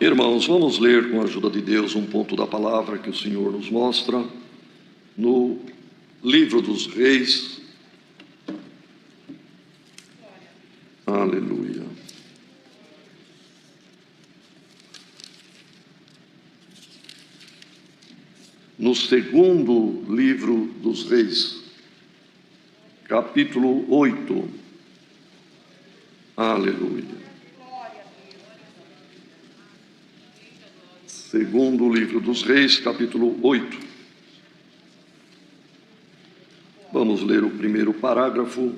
Irmãos, vamos ler com a ajuda de Deus um ponto da palavra que o Senhor nos mostra no livro dos Reis. Aleluia. No segundo livro dos Reis, capítulo 8. Aleluia. Segundo livro dos Reis, capítulo 8. Vamos ler o primeiro parágrafo,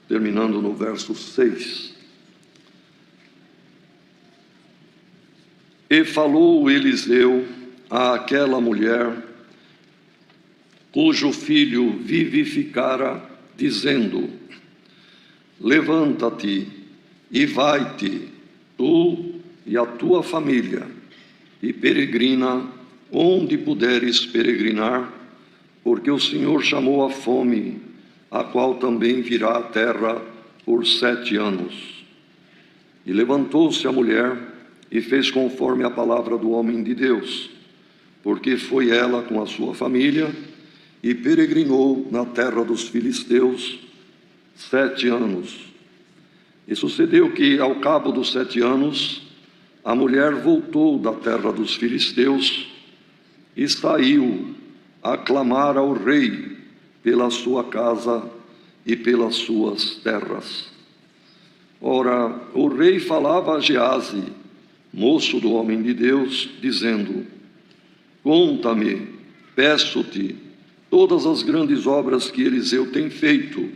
terminando no verso 6. E falou Eliseu àquela mulher, cujo filho vivificara, dizendo: levanta-te e vai-te, tu e a tua família, e peregrina onde puderes peregrinar, porque o Senhor chamou a fome, a qual também virá à terra por 7 anos. E levantou-se a mulher e fez conforme a palavra do homem de Deus, porque foi ela com a sua família e peregrinou na terra dos filisteus 7 anos. E sucedeu que, ao cabo dos 7 anos, a mulher voltou da terra dos filisteus e saiu a clamar ao rei pela sua casa e pelas suas terras. Ora, o rei falava a Geazi, moço do homem de Deus, dizendo: conta-me, peço-te, todas as grandes obras que Eliseu tem feito.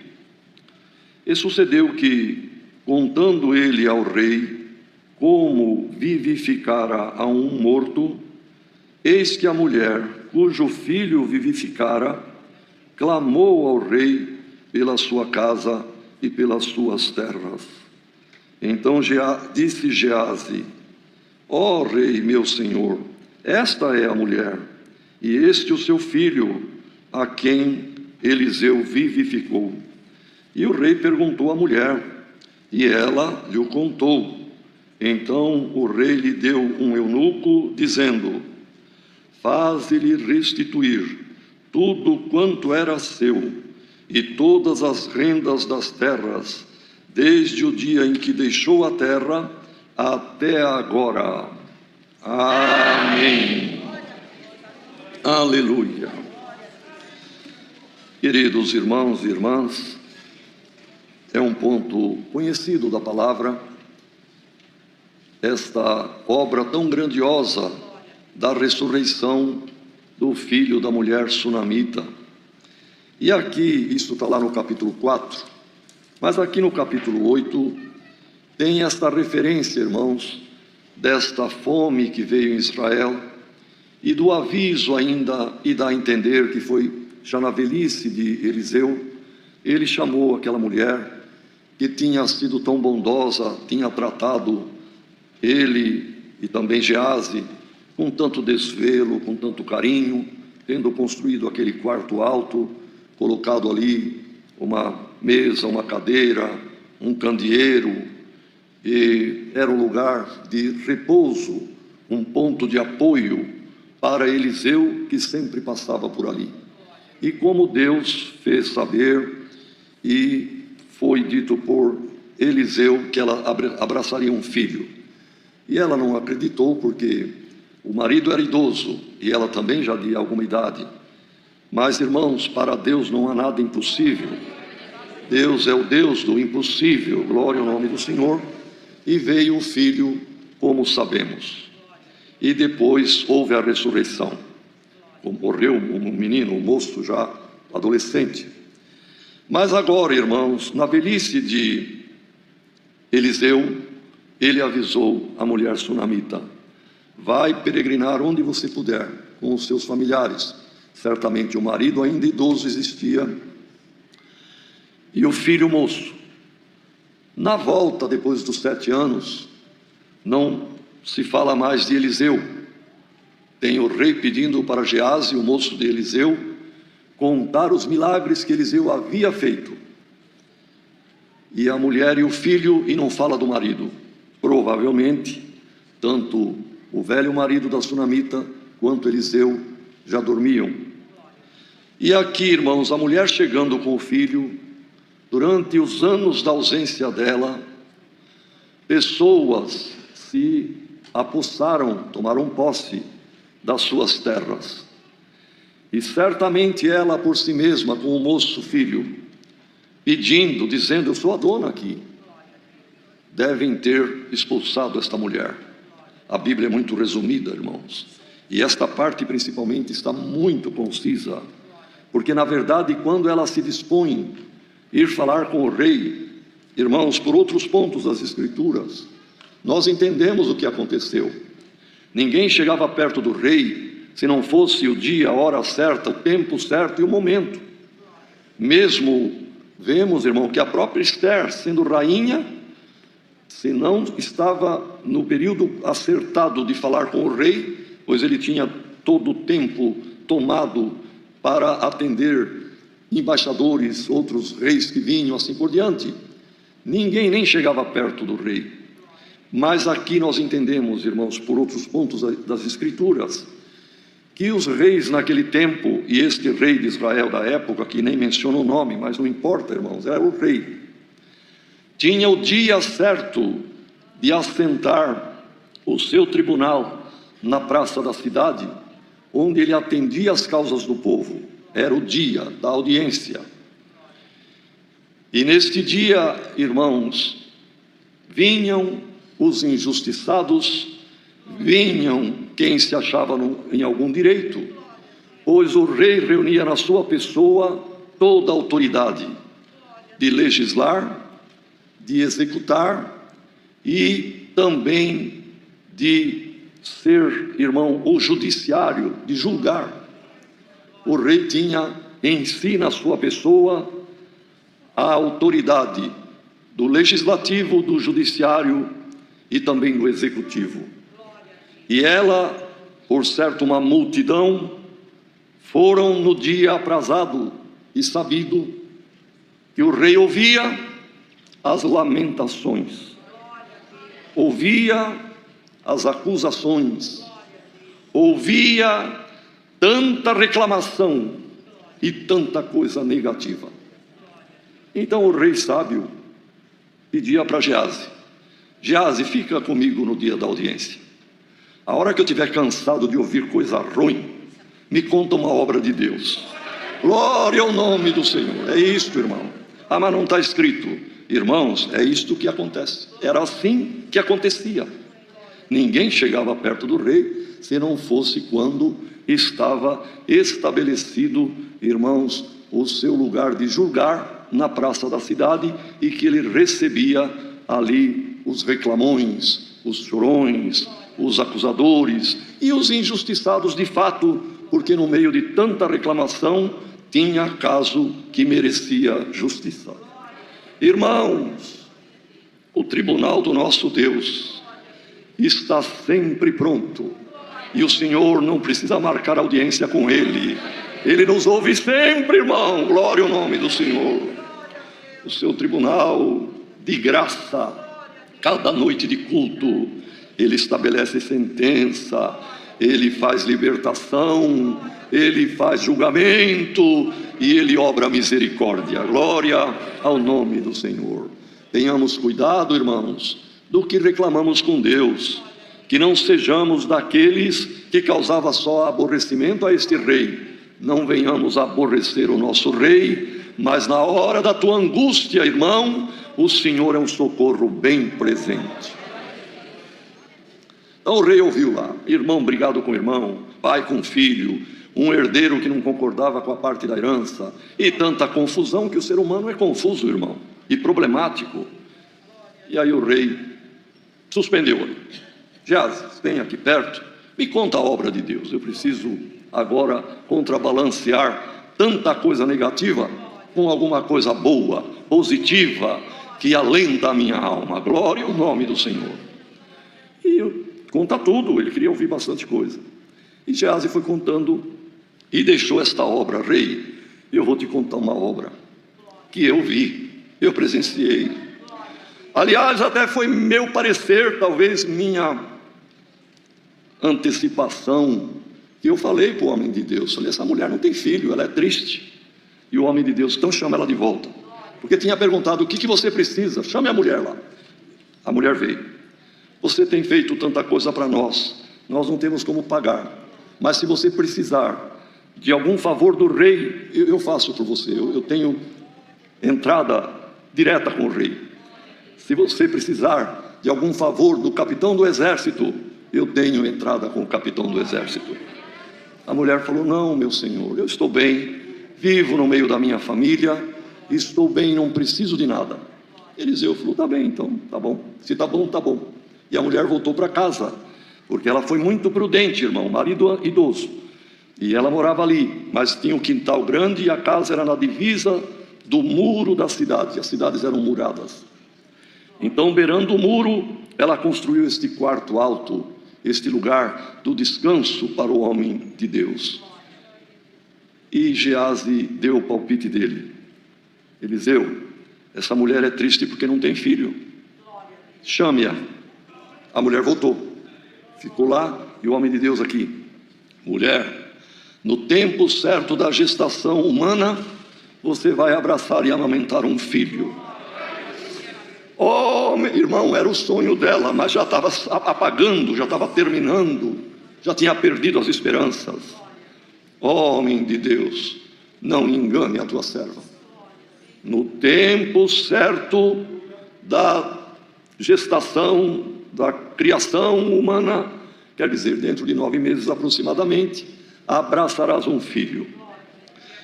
E sucedeu que, contando ele ao rei como vivificara a um morto, eis que a mulher, cujo filho vivificara, clamou ao rei pela sua casa e pelas suas terras. Então disse Geazi: ó rei meu senhor, esta é a mulher, e este o seu filho, a quem Eliseu vivificou. E o rei perguntou à mulher, e ela lhe contou. Então o rei lhe deu um eunuco, dizendo: faze-lhe restituir tudo quanto era seu, e todas as rendas das terras, desde o dia em que deixou a terra até agora. Amém. Aleluia. Queridos irmãos e irmãs, é um ponto conhecido da palavra, esta obra tão grandiosa da ressurreição do filho da mulher sunamita. E aqui, isso está lá no capítulo 4, mas aqui no capítulo 8, tem esta referência, irmãos, desta fome que veio em Israel, e do aviso ainda, e dá a entender que foi já na velhice de Eliseu, ele chamou aquela mulher que tinha sido tão bondosa, tinha tratado ele e também Geazi com tanto desvelo, com tanto carinho, tendo construído aquele quarto alto, colocado ali uma mesa, uma cadeira, um candeeiro, e era um lugar de repouso, um ponto de apoio para Eliseu, que sempre passava por ali. E como Deus fez saber, e foi dito por Eliseu que ela abraçaria um filho. E ela não acreditou, porque o marido era idoso e ela também já de alguma idade. Mas, irmãos, para Deus não há nada impossível. Deus é o Deus do impossível, glória ao nome do Senhor. E veio o filho, como sabemos. E depois houve a ressurreição. Morreu um menino, um moço já adolescente. Mas agora, irmãos, na velhice de Eliseu, ele avisou a mulher sunamita: vai peregrinar onde você puder, com os seus familiares. Certamente o marido ainda idoso existia, e o filho moço. Na volta, depois dos 7 anos, não se fala mais de Eliseu. Tem o rei pedindo para Geazi, o moço de Eliseu, contar os milagres que Eliseu havia feito. E a mulher e o filho, e não fala do marido. Provavelmente, tanto o velho marido da sunamita, quanto Eliseu já dormiam. E aqui, irmãos, a mulher chegando com o filho, durante os anos da ausência dela, pessoas se apossaram, tomaram posse das suas terras. E certamente ela por si mesma, com o moço filho, pedindo, dizendo: eu sou a dona aqui. Devem ter expulsado esta mulher. A Bíblia é muito resumida, irmãos. E esta parte principalmente está muito concisa. Porque na verdade, quando ela se dispõe a ir falar com o rei, irmãos, por outros pontos das Escrituras, nós entendemos o que aconteceu. Ninguém chegava perto do rei se não fosse o dia, a hora certa, o tempo certo e o momento. Mesmo vemos, irmão, que a própria Esther, sendo rainha, se não estava no período acertado de falar com o rei, pois ele tinha todo o tempo tomado para atender embaixadores, outros reis que vinham, assim por diante. Ninguém nem chegava perto do rei. Mas aqui nós entendemos, irmãos, por outros pontos das Escrituras, que os reis naquele tempo, e este rei de Israel da época, que nem menciona o nome, mas não importa, irmãos, era o rei, tinha o dia certo de assentar o seu tribunal na praça da cidade, onde ele atendia as causas do povo. Era o dia da audiência. E neste dia, irmãos, vinham os injustiçados, vinham quem se achava em algum direito, pois o rei reunia na sua pessoa toda a autoridade de legislar, de executar e também de ser, irmão, o judiciário, de julgar. O rei tinha em si, na sua pessoa, a autoridade do legislativo, do judiciário e também do executivo. E ela, por certo, uma multidão, foram no dia aprazado e sabido que o rei ouvia as lamentações, ouvia as acusações, ouvia tanta reclamação e tanta coisa negativa. Então o rei sábio pedia para Geazi: Geazi, fica comigo no dia da audiência. A hora que eu estiver cansado de ouvir coisa ruim, me conta uma obra de Deus. Glória ao nome do Senhor. É isto, irmão. Ah, mas não está escrito. Irmãos, é isto que acontece. Era assim que acontecia. Ninguém chegava perto do rei se não fosse quando estava estabelecido, irmãos, o seu lugar de julgar na praça da cidade, e que ele recebia ali os reclamões, os chorões, os acusadores e os injustiçados de fato, porque no meio de tanta reclamação tinha caso que merecia justiça. Irmãos, o tribunal do nosso Deus está sempre pronto, e o Senhor não precisa marcar audiência com Ele. Ele nos ouve sempre, irmão. Glória ao nome do Senhor. O seu tribunal de graça, cada noite de culto, Ele estabelece sentença, Ele faz libertação, Ele faz julgamento e Ele obra misericórdia. Glória ao nome do Senhor. Tenhamos cuidado, irmãos, do que reclamamos com Deus, que não sejamos daqueles que causava só aborrecimento a este rei. Não venhamos a aborrecer o nosso rei, mas na hora da tua angústia, irmão, o Senhor é um socorro bem presente. Então o rei ouviu lá, irmão brigado com irmão, pai com filho, um herdeiro que não concordava com a parte da herança, e tanta confusão, que o ser humano é confuso, irmão, e problemático. E aí o rei suspendeu ali. Geazi, vem aqui perto, me conta a obra de Deus. Eu preciso agora contrabalancear tanta coisa negativa com alguma coisa boa, positiva, que alenta a minha alma. Glória ao nome do Senhor. E conta tudo, ele queria ouvir bastante coisa. E Geazi foi contando e deixou esta obra. Rei, eu vou te contar uma obra que eu vi, eu presenciei. Aliás, até foi meu parecer, talvez minha antecipação. E eu falei para o homem de Deus, falei, essa mulher não tem filho, ela é triste. E o homem de Deus, então chama ela de volta. Porque tinha perguntado, o que você precisa? Chame a mulher lá. A mulher veio. Você tem feito tanta coisa para nós não temos como pagar. Mas se você precisar de algum favor do rei, eu faço por você. Eu tenho entrada direta com o rei. Se você precisar de algum favor do capitão do exército, eu tenho entrada com o capitão do exército. A mulher falou, não, meu senhor, eu estou bem, vivo no meio da minha família, estou bem, não preciso de nada. Eliseu falou, tá bem, então, tá bom. Se tá bom, tá bom. E a mulher voltou para casa, porque ela foi muito prudente, irmão, marido idoso. E ela morava ali, mas tinha um quintal grande e a casa era na divisa do muro da cidade. As cidades eram muradas. Então, beirando o muro, ela construiu este quarto alto, este lugar do descanso para o homem de Deus. E Geazi deu o palpite dele. Eliseu, essa mulher é triste porque não tem filho. Chame-a. A mulher voltou. Ficou lá e o homem de Deus aqui. Mulher, no tempo certo da gestação humana, você vai abraçar e amamentar um filho. Oh, meu irmão, era o sonho dela, mas já estava apagando, já estava terminando, já tinha perdido as esperanças. Homem de Deus, não engane a tua serva. No tempo certo da gestação, da criação humana, quer dizer, dentro de 9 meses aproximadamente, abraçarás um filho.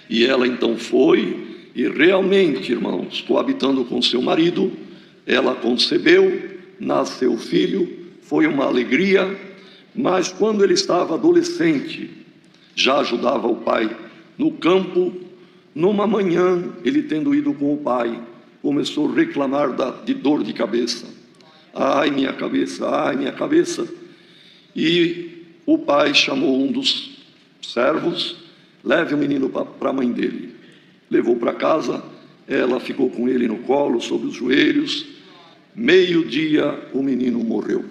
E ela então foi, e realmente, irmãos, coabitando com seu marido, ela concebeu, nasceu o filho, foi uma alegria, mas quando ele estava adolescente, já ajudava o pai no campo. Numa manhã, ele tendo ido com o pai, começou a reclamar de dor de cabeça. Ai, minha cabeça, ai, minha cabeça. E o pai chamou um dos servos, leve o menino para a mãe dele. Levou para casa, ela ficou com ele no colo, sobre os joelhos. Meio-dia, o menino morreu.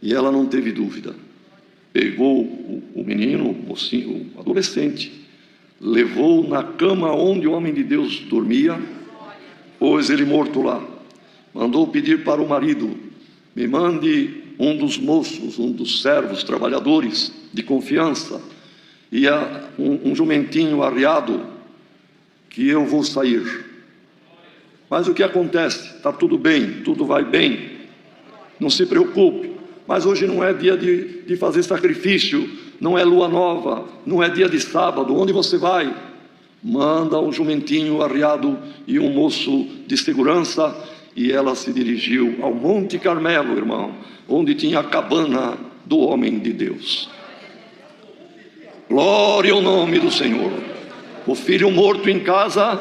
E ela não teve dúvida. Pegou o menino, o mocinho, o adolescente, levou na cama onde o homem de Deus dormia, pôs ele morto lá. Mandou pedir para o marido, me mande um dos moços, um dos servos, trabalhadores de confiança, e um jumentinho arriado, que eu vou sair. Mas o que acontece? Está tudo bem, tudo vai bem, não se preocupe, mas hoje não é dia de fazer sacrifício, não é lua nova, não é dia de sábado, onde você vai? Manda um jumentinho arriado e um moço de segurança. E ela se dirigiu ao Monte Carmelo, irmão, onde tinha a cabana do homem de Deus. Glória ao nome do Senhor. O filho morto em casa,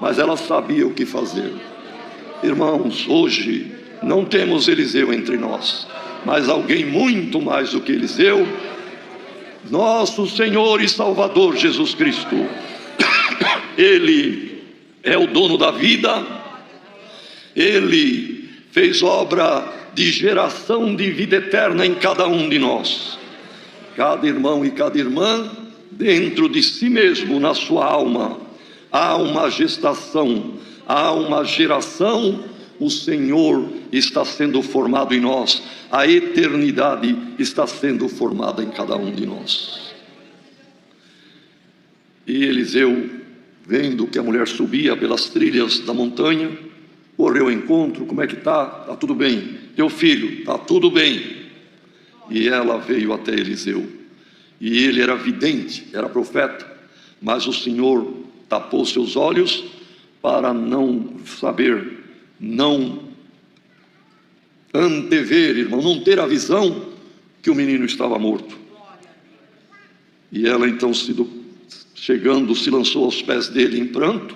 mas ela sabia o que fazer. Irmãos, hoje não temos Eliseu entre nós, mas alguém muito mais do que Eliseu, nosso Senhor e Salvador Jesus Cristo. Ele é o dono da vida. Ele fez obra de geração de vida eterna em cada um de nós. Cada irmão e cada irmã, dentro de si mesmo, na sua alma, há uma gestação, há uma geração. O Senhor está sendo formado em nós, a eternidade está sendo formada em cada um de nós. E Eliseu, vendo que a mulher subia pelas trilhas da montanha, correu ao encontro. Como é que está? Está tudo bem. Teu filho? Está tudo bem. E ela veio até Eliseu. E ele era vidente, era profeta, mas o Senhor tapou seus olhos para não saber, não antever, irmão, não ter a visão que o menino estava morto. E ela então, chegando, se lançou aos pés dele em pranto.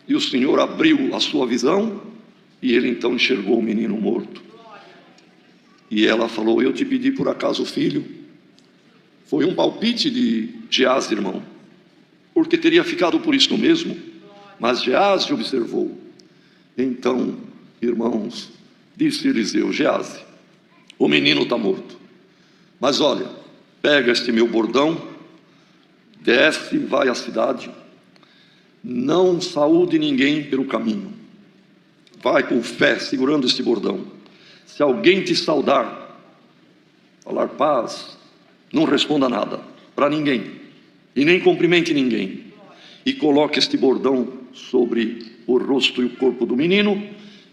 E o Senhor abriu a sua visão, e ele então enxergou o menino morto. E ela falou, eu te pedi por acaso filho? Foi um palpite de Geazi, irmão, porque teria ficado por isso mesmo, mas Geazi observou. Então, irmãos, disse Eliseu, Geazi, o menino está morto. Mas olha, pega este meu bordão, desce, vai à cidade, não saúde ninguém pelo caminho, vai com fé, segurando este bordão. Se alguém te saudar, falar paz, não responda nada para ninguém, e nem cumprimente ninguém, e coloque este bordão sobre o rosto e o corpo do menino,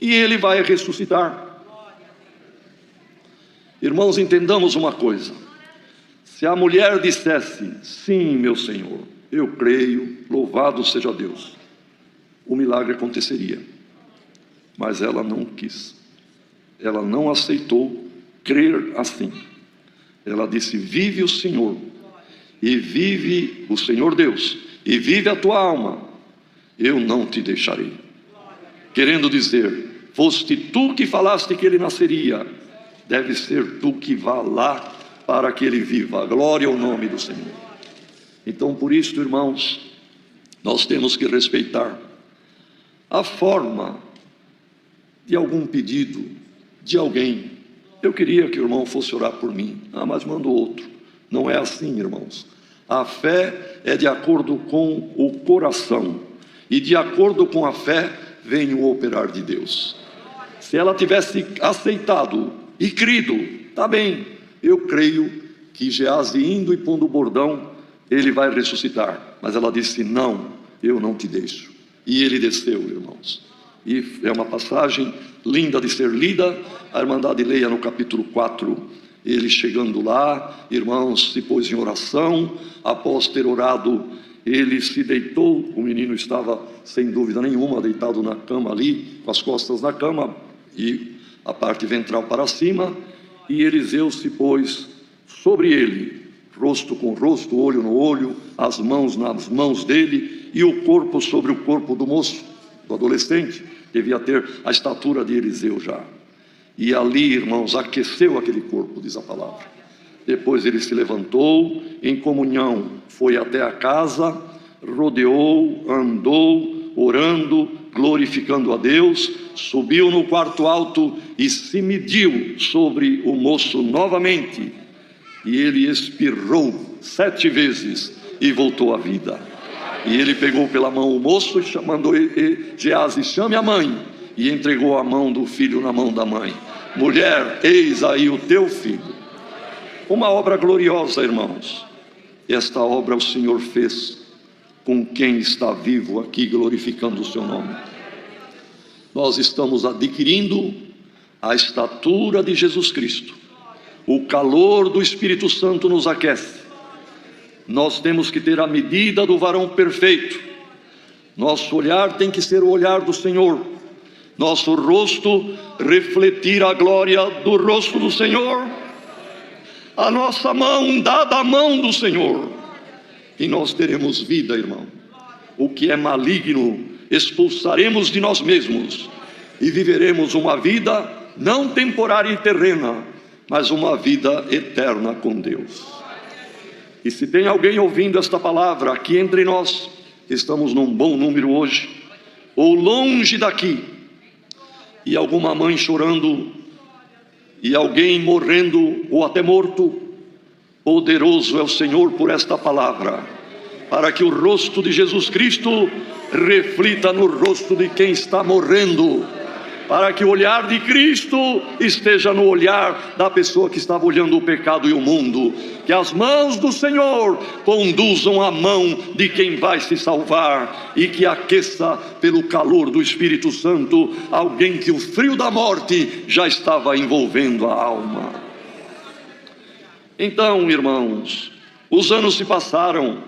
e ele vai ressuscitar. Irmãos, entendamos uma coisa: se a mulher dissesse, sim, meu Senhor, eu creio, louvado seja Deus, o milagre aconteceria. Mas ela não quis, ela não aceitou crer assim. Ela disse, vive o Senhor, e vive o Senhor Deus, e vive a tua alma, eu não te deixarei. Querendo dizer, foste tu que falaste que ele nasceria, deve ser tu que vá lá para que ele viva. Glória ao nome do Senhor. Então, por isso, irmãos, nós temos que respeitar a forma de algum pedido de alguém. Eu queria que o irmão fosse orar por mim. Mas manda outro. Não é assim, irmãos. A fé é de acordo com o coração, e de acordo com a fé vem o operar de Deus. Se ela tivesse aceitado e crido, tá bem, eu creio que Geazi indo e pondo o bordão, ele vai ressuscitar. Mas ela disse, não, eu não te deixo. E ele desceu, irmãos. E é uma passagem linda de ser lida. A Irmandade leia no capítulo 4. Ele chegando lá, irmãos, se pôs em oração. Após ter orado, ele se deitou. O menino estava, sem dúvida nenhuma, deitado na cama ali, com as costas na cama e a parte ventral para cima. E Eliseu se pôs sobre ele, rosto com rosto, olho no olho, as mãos nas mãos dele, e o corpo sobre o corpo do moço, do adolescente. Devia ter a estatura de Eliseu já. E ali, irmãos, aqueceu aquele corpo, diz a palavra. Depois ele se levantou, em comunhão, foi até a casa, rodeou, andou, orando, glorificando a Deus, subiu no quarto alto e se mediu sobre o moço novamente. E ele espirrou 7 vezes e voltou à vida. E ele pegou pela mão o moço e mandou Geazi, chame a mãe, e entregou a mão do filho na mão da mãe. Mulher, eis aí o teu filho. Uma obra gloriosa, irmãos. Esta obra o Senhor fez com quem está vivo aqui, glorificando o seu nome. Nós estamos adquirindo a estatura de Jesus Cristo. O calor do Espírito Santo nos aquece. Nós temos que ter a medida do varão perfeito. Nosso olhar tem que ser o olhar do Senhor. Nosso rosto refletir a glória do rosto do Senhor. A nossa mão dada à mão do Senhor. E nós teremos vida, irmão. O que é maligno expulsaremos de nós mesmos. E viveremos uma vida não temporária e terrena, mas uma vida eterna com Deus. E se tem alguém ouvindo esta palavra aqui entre nós, estamos num bom número hoje, ou longe daqui, e alguma mãe chorando, e alguém morrendo ou até morto, poderoso é o Senhor por esta palavra, para que o rosto de Jesus Cristo reflita no rosto de quem está morrendo, para que o olhar de Cristo esteja no olhar da pessoa que estava olhando o pecado e o mundo. Que as mãos do Senhor conduzam a mão de quem vai se salvar, e que aqueça pelo calor do Espírito Santo alguém que o frio da morte já estava envolvendo a alma. Então, irmãos, os anos se passaram.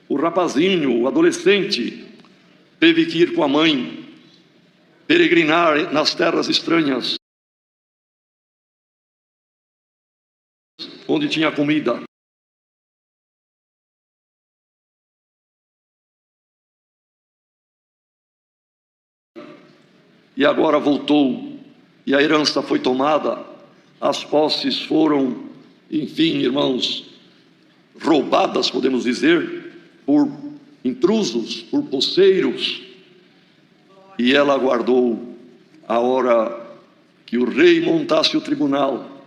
O rapazinho, o adolescente, teve que ir com a mãe peregrinar nas terras estranhas, onde tinha comida. E agora voltou, e a herança foi tomada, as posses foram, enfim, irmãos, roubadas, podemos dizer, por intrusos, por poceiros. E ela aguardou a hora que o rei montasse o tribunal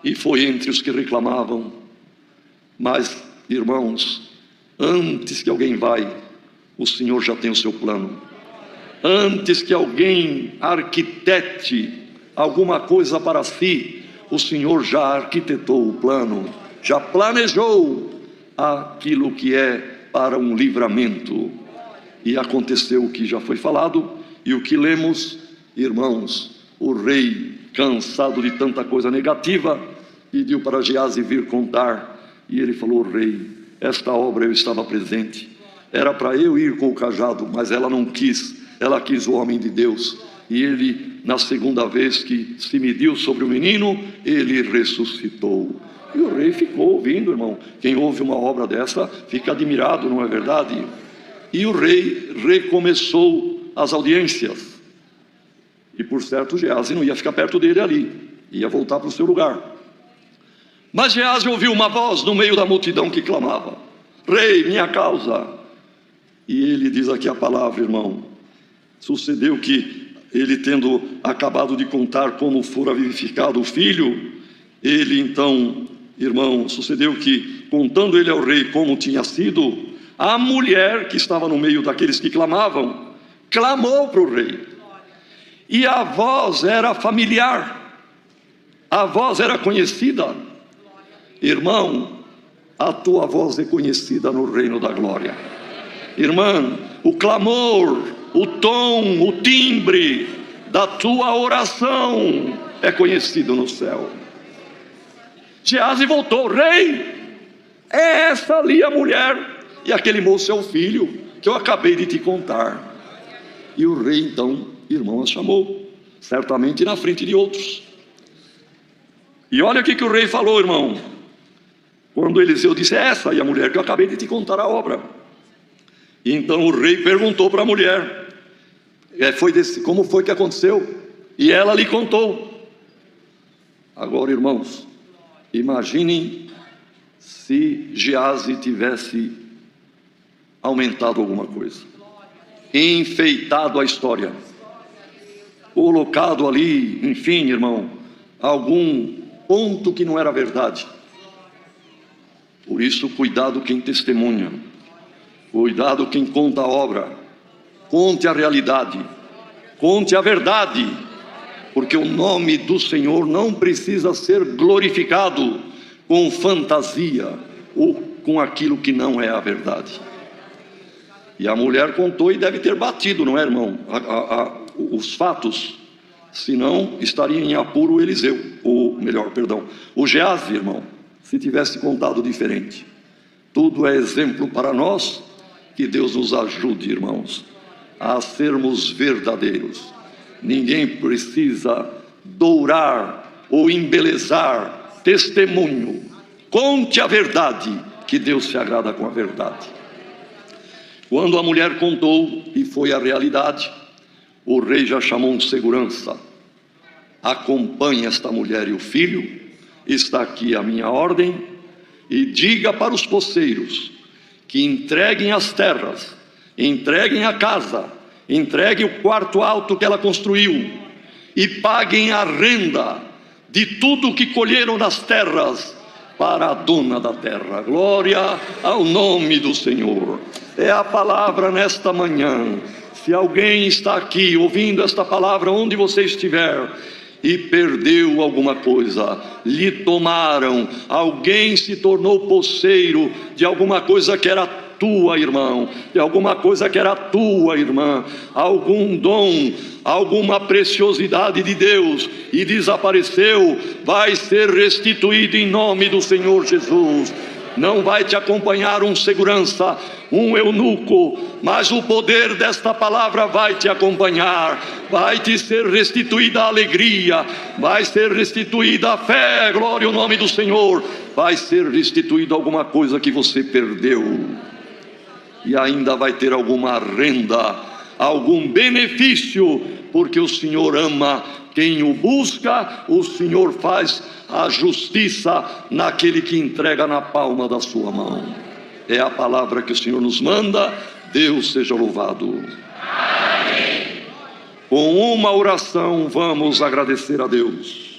e foi entre os que reclamavam. Mas, irmãos, antes que alguém vai, o Senhor já tem o seu plano. Antes que alguém arquitete alguma coisa para si, o Senhor já arquitetou o plano, já planejou aquilo que é para um livramento. E aconteceu o que já foi falado e o que lemos, irmãos. O rei, cansado de tanta coisa negativa, pediu para Geazi vir contar. E ele falou: rei, esta obra eu estava presente, era para eu ir com o cajado, mas ela não quis, ela quis o homem de Deus. E ele, na segunda vez que se mediu sobre o menino, ele ressuscitou. E o rei ficou ouvindo, irmão. Quem ouve uma obra dessa fica admirado, não é verdade? E o rei recomeçou as audiências. E por certo, Geazi não ia ficar perto dele ali, ia voltar para o seu lugar. Mas Geazi ouviu uma voz no meio da multidão que clamava: rei, minha causa. E ele diz aqui a palavra, irmão. Sucedeu que ele, tendo acabado de contar como fora vivificado o filho, ele então, irmão, sucedeu que, contando ele ao rei como tinha sido, a mulher que estava no meio daqueles que clamavam, clamou para o rei. E a voz era familiar, a voz era conhecida. Irmão, a tua voz é conhecida no reino da glória. Irmã, o clamor, o tom, o timbre da tua oração é conhecido no céu. Geazi voltou: rei, é essa ali a mulher, e aquele moço é o filho que eu acabei de te contar. E o rei então, irmão, a chamou, certamente na frente de outros. E olha o que o rei falou, irmão. Quando Eliseu disse: essa e a mulher que eu acabei de te contar a obra. E então o rei perguntou para a mulher: como foi que aconteceu? E ela lhe contou. Agora, irmãos, imaginem se Geazi tivesse aumentado alguma coisa, enfeitado a história, colocado ali, enfim, irmão, algum ponto que não era verdade. Por isso, cuidado quem testemunha, cuidado quem conta a obra. Conte a realidade, conte a verdade, porque o nome do Senhor não precisa ser glorificado com fantasia ou com aquilo que não é a verdade. E a mulher contou e deve ter batido, não é, irmão? Os fatos, senão estaria em apuro o Eliseu, o Geazi, irmão, se tivesse contado diferente. Tudo é exemplo para nós. Que Deus nos ajude, irmãos, a sermos verdadeiros. Ninguém precisa dourar ou embelezar testemunho. Conte a verdade, que Deus se agrada com a verdade. Quando a mulher contou e foi a realidade, o rei já chamou um segurança: acompanhe esta mulher e o filho, está aqui a minha ordem, e diga para os poceiros que entreguem as terras, entreguem a casa, entreguem o quarto alto que ela construiu e paguem a renda de tudo que colheram nas terras para a dona da terra. Glória ao nome do Senhor. É a palavra nesta manhã. Se alguém está aqui ouvindo esta palavra onde você estiver e perdeu alguma coisa, lhe tomaram, alguém se tornou poceiro de alguma coisa que era tua, irmão, de alguma coisa que era tua, irmã, algum dom, alguma preciosidade de Deus, e desapareceu, vai ser restituído em nome do Senhor Jesus. Não vai te acompanhar um segurança, um eunuco, mas o poder desta palavra vai te acompanhar. Vai te ser restituída a alegria, vai ser restituída a fé, glória ao nome do Senhor. Vai ser restituída alguma coisa que você perdeu, e ainda vai ter alguma renda, algum benefício, porque o Senhor ama quem o busca. O Senhor faz a justiça naquele que entrega na palma da sua mão. É a palavra que o Senhor nos manda. Deus seja louvado. Amém. Com uma oração vamos agradecer a Deus.